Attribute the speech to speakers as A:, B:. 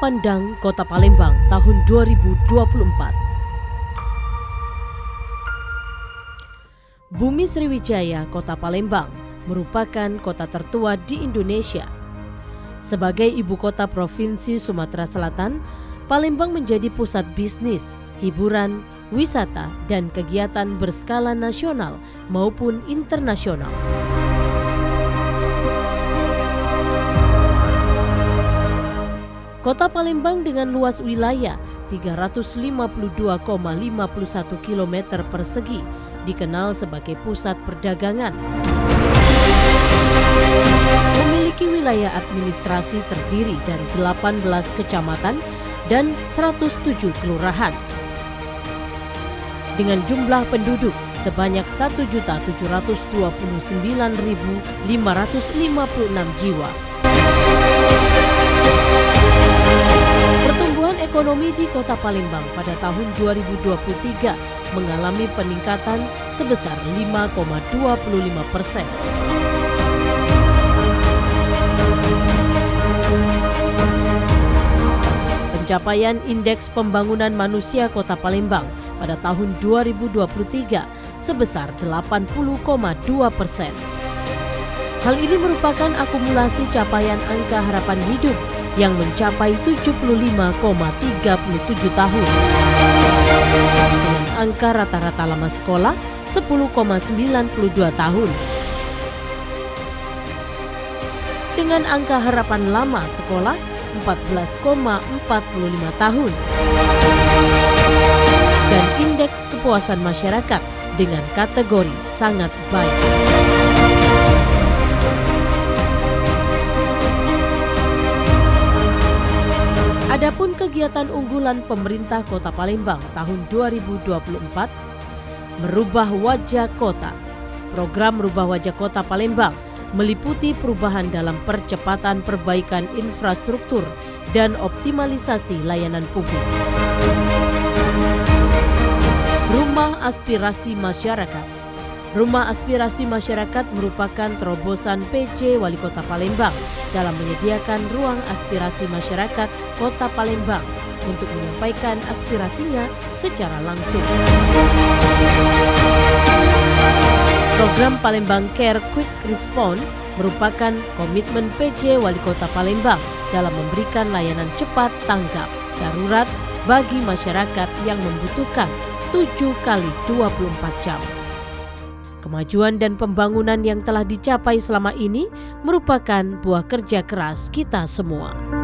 A: Pandang Kota Palembang tahun 2024. Bumi Sriwijaya, Kota Palembang, merupakan kota tertua di Indonesia. Sebagai ibu kota Provinsi Sumatera Selatan, Palembang menjadi pusat bisnis, hiburan, wisata, dan kegiatan berskala nasional maupun internasional. Kota Palembang dengan luas wilayah 352,51 km persegi dikenal sebagai pusat perdagangan. Memiliki wilayah administrasi terdiri dari 18 kecamatan dan 107 kelurahan. Dengan jumlah penduduk sebanyak 1.729.556 jiwa. Pertumbuhan ekonomi di Kota Palembang pada tahun 2023 mengalami peningkatan sebesar 5,25%. Pencapaian Indeks Pembangunan Manusia Kota Palembang pada tahun 2023 sebesar 80,2%. Hal ini merupakan akumulasi capaian angka harapan hidup yang mencapai 75,37 tahun. Dengan angka rata-rata lama sekolah 10,92 tahun. Dengan angka harapan lama sekolah 14,45 tahun. Dan indeks kepuasan masyarakat dengan kategori sangat baik. Adapun kegiatan unggulan pemerintah Kota Palembang tahun 2024, merubah wajah kota. Program Merubah Wajah Kota Palembang meliputi perubahan dalam percepatan perbaikan infrastruktur dan optimalisasi layanan publik. Rumah Aspirasi Masyarakat. Rumah Aspirasi Masyarakat merupakan terobosan PJ Wali Kota Palembang dalam menyediakan ruang aspirasi masyarakat Kota Palembang untuk menyampaikan aspirasinya secara langsung. Program Palembang Care Quick Response merupakan komitmen PJ Wali Kota Palembang dalam memberikan layanan cepat tanggap darurat bagi masyarakat yang membutuhkan 7x24 jam. Kemajuan dan pembangunan yang telah dicapai selama ini merupakan buah kerja keras kita semua.